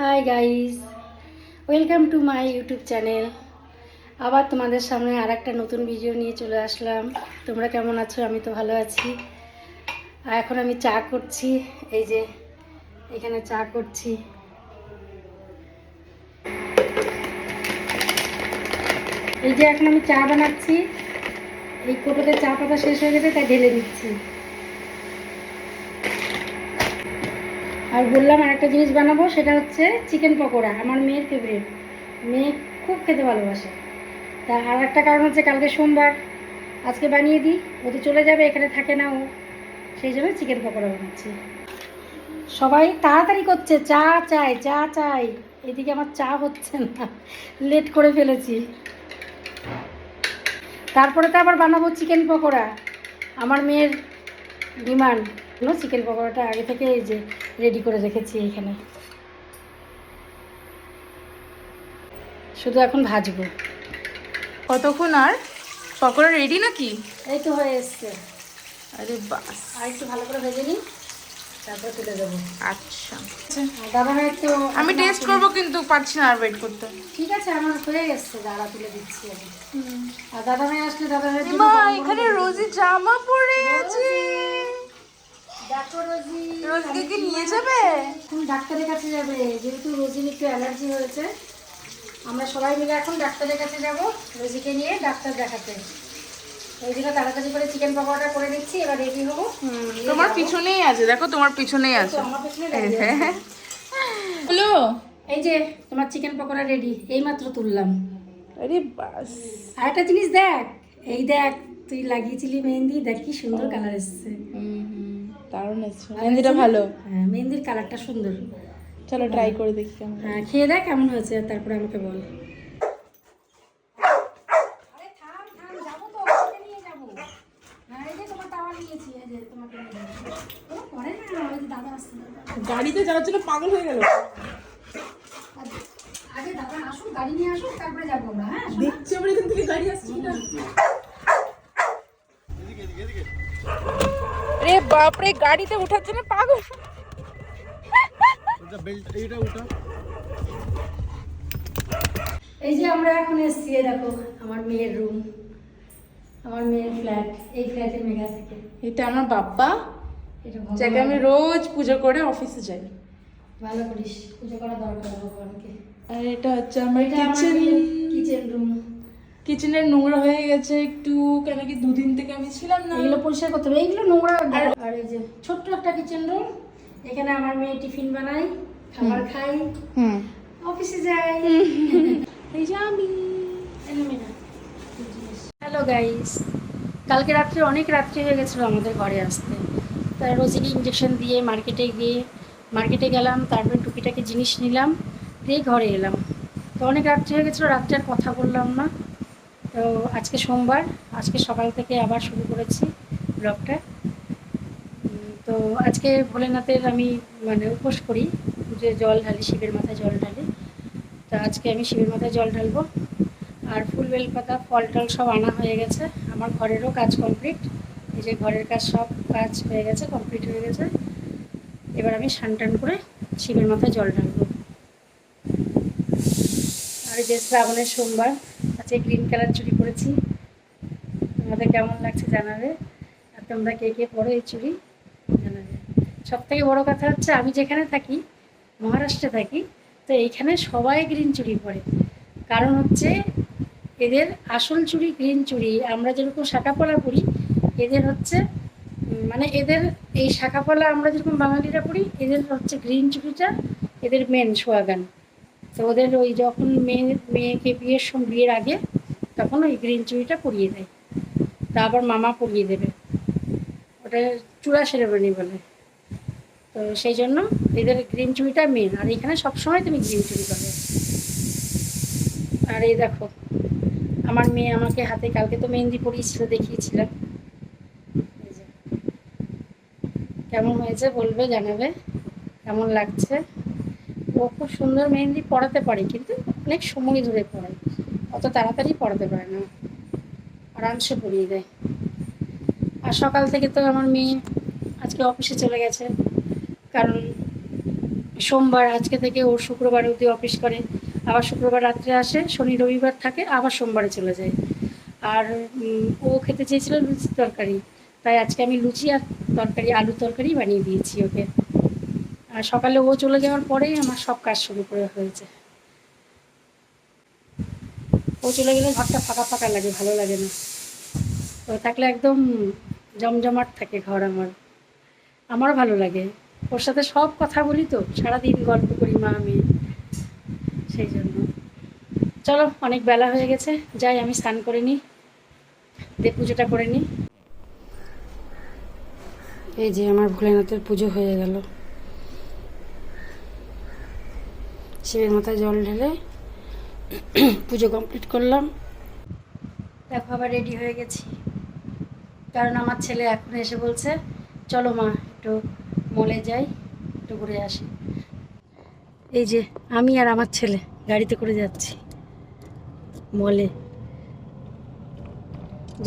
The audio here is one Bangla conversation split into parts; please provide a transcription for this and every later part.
Hi guys, welcome to my YouTube channel. আবার তোমাদের সামনে আর একটা নতুন ভিডিও নিয়ে চলে আসলাম। তোমরা কেমন আছো? আমি তো ভালো আছি। আর এখন আমি চা করছি। এই যে এখানে চা করছি। এই যে এখন আমি চা বানাচ্ছি। এই কোটোতে চা পাতা শেষ হয়ে গেছে, তাই ঢেলে দিচ্ছি। আর বললাম আর একটা জিনিস বানাবো, সেটা হচ্ছে চিকেন পকোড়া। আমার মেয়ের ফেভারিট, মেয়ে খুব খেতে ভালোবাসে। তা আর একটা কারণ হচ্ছে কালকে সোমবার, আজকে বানিয়ে দিই, ও তো চলে যাবে, এখানে থাকে না ও, সেই জন্য চিকেন পকোড়া বানাচ্ছি। সবাই তাড়াতাড়ি করছে, চা চাই চা চাই। এদিকে আমার চা হচ্ছে না, লেট করে ফেলেছি। তারপরে তো আবার বানাবো চিকেন পকোড়া। আমার মেয়ের ডিমান্ড, চিকেন পকোড়াটা আগে থেকে এই যে রেডি করে রেখেছি এখানে, শুধু এখন ভাজবো। কতক্ষণ আর পকোড়া রেডি নাকি? এই তো হয়ে এসছে। আরে বাস, আর একটু ভালো করে ভেজে নিই, তারপর তুলে দেবো। আচ্ছা দাদা ভাই তো আমি টেস্ট করবো, কিন্তু পারছি না আর ওয়েট করতে। ঠিক আছে, আমার হয়ে গেছে, দাঁড়া তুলে দিচ্ছি আমি। আর দাদা ভাই আসলে দাদা ভাই মা এখানে রোজি জামা পরে আছে। দেখো রোজি, রোজিকে কি নিয়ে যাবে? এখন ডাক্তারের কাছে যাবে, যেহেতু রোজির একটু অ্যালার্জি হয়েছে। আমরা সবাই মিলে এখন ডাক্তারের কাছে যাব রোজিকে নিয়ে ডাক্তার দেখাতে। ওই জন্য তাড়াতাড়ি করে চিকেন পকোড়াটা করে দিচ্ছি, এবার রেডি হবো। তোমার পিছনেই আছে, দেখো তোমার পিছনেই আছে। আমার পেছনে দাঁড়িয়ে আছে। হ্যালো, এই যে তোমার চিকেন পকোড়া রেডি, এইমাত্র তুললাম। আরে বাস, আর একটা জিনিস দেখ, এই দেখ, তুই লাগিয়েছিলি মেহেন্দি, দেখ কি সুন্দর কালার এসেছে। দারুণ আছে, মেহেন্দিটা ভালো। হ্যাঁ, মেহেন্দির কালারটা সুন্দর। চলো ট্রাই করে দেখি কেমন। হ্যাঁ, খেয়ে দেখ কেমন হয়েছে, তারপরে আমাকে বল। গাড়িতে যাওয়ার জন্য পাগল হয়ে গেল। আগে দাদা আসুন, গাড়ি নিয়ে আসুন, তারপরে যাবো আমরা। হ্যাঁ, দেখছি আমরা এখান থেকে গাড়ি আসছে না। রে বাপ রে, গাড়িতে ওঠার জন্য পাগল। এই যে আমরা এখন এসছি, দেখো আমার মেয়ের রুম, আমার মেয়ের ফ্ল্যাট। এই ফ্ল্যাটে মেঘা থেকে। এটা আমার বাবা, এটা যাকে আমি রোজ পুজো করে অফিসে যাই। ভালো করিস, পুজো করা দরকার ভগবানকে। আর এটা হচ্ছে আমার এটা আমার কিচেন রুম। কিচেনের নোংরা হয়ে গেছে একটু, কেন কি দুদিন থেকে আমি ছিলাম না। এগুলো পরিষ্কার করতে হবে, এইগুলো নোংরা। আর এই যে ছোট্ট একটা কিচেন রুম, এখানে আমার মেয়ে টিফিন বানাই, খাবার খাই, অফিসে যাই। এই যে আমি। হ্যালো গাইস, কালকে রাত্রে অনেক রাত্রি হয়ে গেছিলো আমাদের ঘরে আসতে। তাই রোজিকে ইঞ্জেকশন দিয়ে মার্কেটে গেলাম, তারপরে টুকিটাকি জিনিস নিলাম, দিয়ে ঘরে এলাম। তো অনেক রাত্রি হয়ে গেছিলো, রাত্রে আর কথা বললাম না। তো আজকে সোমবার, আজকে সকাল থেকে আবার শুরু করেছি ব্লগটা। তো আজকে ভোলেনাথের আমি উপোস করি, যে জল ঢালি, শিবের মাথায় জল ঢালি। তো আজকে আমি শিবের মাথায় জল ঢালবো। আর ফুল বেলপাতা ফল টল সব আনা হয়ে গেছে। আমার ঘরেরও কাজ কমপ্লিট, এই যে ঘরের কাজ সব কাজ হয়ে গেছে, কমপ্লিট হয়ে গেছে। এবার আমি স্নান করে শিবের মাথায় জল ঢালবো। আর যে শ্রাবণের সোমবার, আজকে গ্রিন কালার চুড়ি পরেছি। তোমাদের কেমন লাগছে জানাবে, আর তোমরা কে কে পরো এই চুড়ি জানাবে। সব থেকে বড়ো কথা হচ্ছে, আমি যেখানে থাকি, মহারাষ্ট্রে থাকি, তো এইখানে সবাই গ্রিন চুড়ি পরে। কারণ হচ্ছে এদের আসল চুড়ি গ্রিন চুড়ি। আমরা যেরকম শাঁখাপলা পরি, এদের হচ্ছে এদের এই শাঁখাপলা আমরা যেরকম বাঙালিরা পরি, এদের হচ্ছে গ্রিন চুড়িটা এদের মেন সোয়াগান। তো ওদের ওই যখন মেয়েকে বিয়ের আগে তখন ওই গ্রিন চুড়িটা পরিয়ে দেয়, তা আবার মামা পরিয়ে দেবে, ওটা চূড়া সেরেমনি বলে। তো সেই জন্য এদের গ্রিন চুড়িটা মেন। আর এখানে সবসময় তুমি গ্রিন চুড়ি পাবে। আর এই দেখো আমার মেয়ে আমাকে হাতে কালকে তো মেহেন্দি পরিয়েছিল, দেখিয়েছিলাম। কেমন হয়েছে বলবে, জানাবে কেমন লাগছে। ও খুব সুন্দর মেহেন্দি পড়াতে পারে, কিন্তু অনেক সময় ধরে পড়ায়, অত তাড়াতাড়ি পড়াতে পারে না, আরামসে পড়িয়ে দেয়। আর সকাল থেকে তো আমার মেয়ে আজকে অফিসে চলে গেছে, কারণ সোমবার আজকে থেকে ওর শুক্রবার অবধি অফিস করে, আবার শুক্রবার রাত্রে আসে, শনি রবিবার থাকে, আবার সোমবারে চলে যায়। আর ও খেতে চেয়েছিল লুচি তরকারি, তাই আজকে আমি লুচি আর তরকারি, আলু তরকারি বানিয়ে দিয়েছি ওকে। আর সকালে ও চলে যাওয়ার পরেই আমার সব কাজ শুরু করে হয়েছে। ও চলে গেলে ঘরটা ফাঁকা ফাঁকা লাগে, ভালো লাগে না। ও থাকলে একদম জমজমাট থাকে ঘর আমার, আমারও ভালো লাগে। ওর সাথে সব কথা বলি তো, সারাদিন গল্প করি মা আমি, সেই জন্য। চলো, অনেক বেলা হয়ে গেছে, যাই আমি স্নান করে নিই, দিয়ে পুজোটা করে নিই। এই যে আমার ভোলেনাথের পুজো হয়ে গেল। শিবের মাথায় জল ঢেলে পুজো কমপ্লিট করলাম। দেখো আবার রেডি হয়ে গেছি, কারণ আমার ছেলে এখন এসে বলছে চলো মা একটু মলে যাই, একটু ঘুরে আসি। এই যে আমি আর আমার ছেলে গাড়িতে করে যাচ্ছি মলে,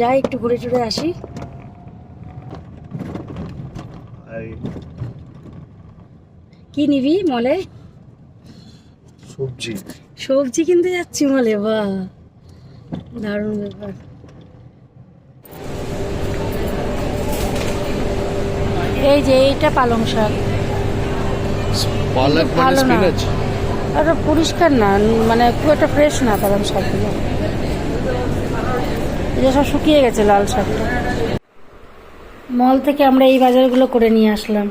যাই একটু ঘুরে টুরে আসি। কি নিবি মলে? সবজি। সবজি কিনতে যাচ্ছি মলে, বাহ দারুণ ব্যাপার। এই যে এইটা পালং শাক, পালক মানে ভালো না, স্পিনাচ। আর পরিষ্কার না, মানে খুব একটা ফ্রেশ না পালং শাকগুলো, এটা সব শুকিয়ে গেছে লাল শাকটা। মল থেকে আমরা এই বাজারগুলো করে নিয়ে আসলাম।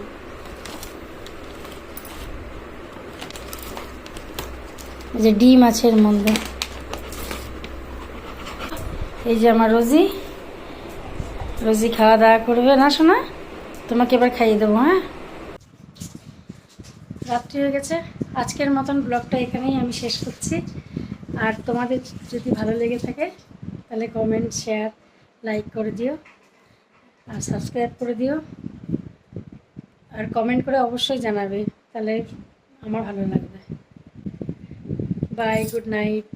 এই যে ডিম আছে এর মধ্যে। এই যে আমার রোজি, রোজি খাওয়া দাওয়া করবে না শোনা, তোমাকে এবার খাইয়ে দেবো। হ্যাঁ, রাত্রি হয়ে গেছে, আজকের মতন ব্লগটা এখানেই আমি শেষ করছি। আর তোমাদের যদি ভালো লেগে থাকে তাহলে কমেন্ট, শেয়ার, লাইক করে দিও, আর সাবস্ক্রাইব করে দিও, আর কমেন্ট করে অবশ্যই জানাবে, তাহলে আমার ভালো লাগবে। Bye, good night.